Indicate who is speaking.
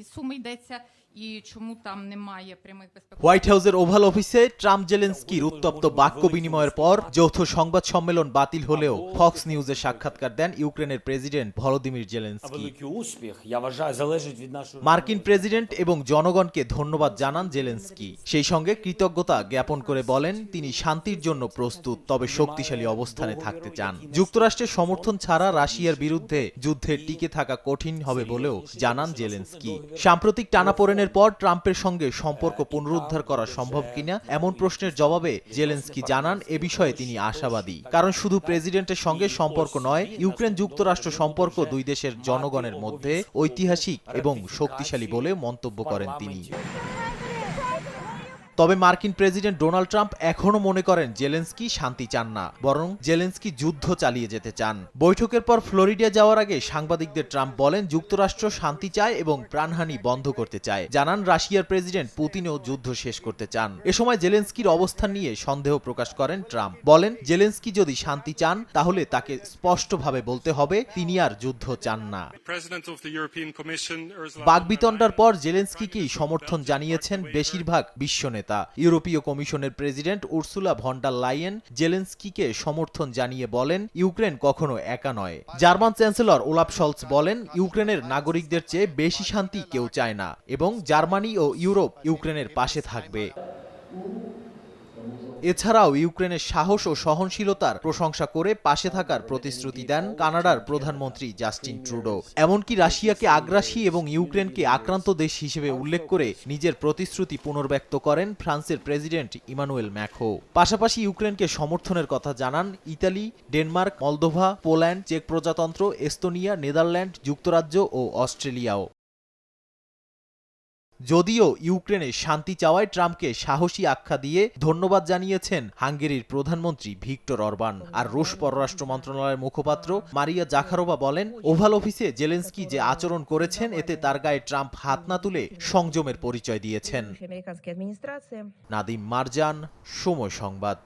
Speaker 1: які суми йдеться і чому там немає прямих безпекових.
Speaker 2: White হাউসের oval অফিসে Trump জেলেনস্কির উত্তপ্ত বাক্য বিনিময়ের পর যৌথ সংবাদ সম্মেলন বাতিল হলেও ফক্স নিউজে সাক্ষাৎকার দেন ইউক্রেনের প্রেসিডেন্ট ভলোদিমির জেলেনস্কি।
Speaker 3: Великий успіх, я вважаю, залежить від нашої
Speaker 2: মার্কিন প্রেসিডেন্ট এবং জনগণকে ধন্যবাদ জানান জেলেনস্কি। সেই সঙ্গে কৃতজ্ঞতা জ্ঞাপন করে বলেন তিনি শান্তির জন্য প্রস্তুত, তবে শক্তিশালী অবস্থানে থাকতে চান। যুক্তরাষ্ট্রের সমর্থন ছাড়া রাশিয়ার বিরুদ্ধে যুদ্ধে টিকে থাকা কঠিন হবে বলেও জানান জেলেনস্কি। সাম্প্রতিক টানাপোড়েনের পর ট্রাম্পের সঙ্গে সম্পর্ক পুনরুদ্ধার করা সম্ভব কিনা এমন প্রশ্নের জবাবে জেলেনস্কি জানান এ বিষয়ে তিনি আশাবাদী, কারণ শুধু প্রেসিডেন্টের সঙ্গে সম্পর্ক নয়, ইউক্রেন যুক্তরাষ্ট্র সম্পর্ক দুই দেশের জনগণের মধ্যে ঐতিহাসিক এবং শক্তিশালী বলে মন্তব্য করেন তিনি। তবে মার্কিন প্রেসিডেন্ট ডোনাল্ড ট্রাম্প এখনো মনে করেন জেলেনস্কি শান্তি চান না, বরং জেলেনস্কি যুদ্ধ চালিয়ে যেতে চান। বৈঠকের পর ফ্লোরিডা যাওয়ার আগে সাংবাদিকদের ট্রাম্প বলেন যুক্তরাষ্ট্র শান্তি চায় এবং প্রাণহানি বন্ধ করতে চায়। জানান রাশিয়ার প্রেসিডেন্ট পুতিনও যুদ্ধ শেষ করতে চান। এ সময় জেলেনস্কির অবস্থান নিয়ে সন্দেহ প্রকাশ করেন ট্রাম্প। বলেন জেলেনস্কি যদি শান্তি চান তাহলে তাকে স্পষ্টভাবে বলতে হবে তিনি আর যুদ্ধ চান না। বাকবিতণ্ডার পর জেলেনস্কিকেই সমর্থন জানিয়েছেন বেশিরভাগ বিশ্ব নেতা। ইউরোপীয় কমিশনের president Ursula von der Leyen জেলেনস্কিকে সমর্থন জানিয়ে বলেন ইউক্রেন কখনো একা নয়। জার্মান চ্যান্সেলর ওলাফ শলৎস বলেন ইউক্রেনের নাগরিকদের চেয়ে বেশি শান্তি কেউ চায় না এবং জার্মানি ও ইউরোপ ইউক্রেনের পাশে থাকবে। এছাড়াও ইউক্রেনের সাহস ও সহনশীলতার প্রশংসা করে পাশে থাকার প্রতিশ্রুতি দেন কানাডার প্রধানমন্ত্রী জাস্টিন ট্রুডো। এমনকি রাশিয়াকে আগ্রাসী এবং ইউক্রেনকে আক্রান্ত দেশ হিসেবে উল্লেখ করে নিজের প্রতিশ্রুতি পুনর্ব্যক্ত করেন ফ্রান্সের প্রেসিডেন্ট ইমানুয়েল ম্যাক্রো। পাশাপাশি ইউক্রেনকে সমর্থনের কথা জানান ইতালি, ডেনমার্ক, মলদোভা, পোল্যান্ড, চেক প্রজাতন্ত্র, এস্তোনিয়া, নেদারল্যান্ড, যুক্তরাজ্য ও অস্ট্রেলিয়াও। যদিও ইউক্রেনে শান্তি চাওয়ায় ট্রাম্পকে সাহসী আখ্যা দিয়ে ধন্যবাদ জানিয়েছেন হাঙ্গেরির প্রধানমন্ত্রী ভিক্টর অরবান। আর রুশ পররাষ্ট্র মন্ত্রণালয়ের মুখপাত্র মারিয়া জাখারোভা বলেন ওভাল অফিসে জেলেনস্কি যে আচরণ করেছেন এতে তার গায়ে ট্রাম্প হাত না তুলে সংযমের পরিচয় দিয়েছেন। নাদিম মারজান, সময় সংবাদ।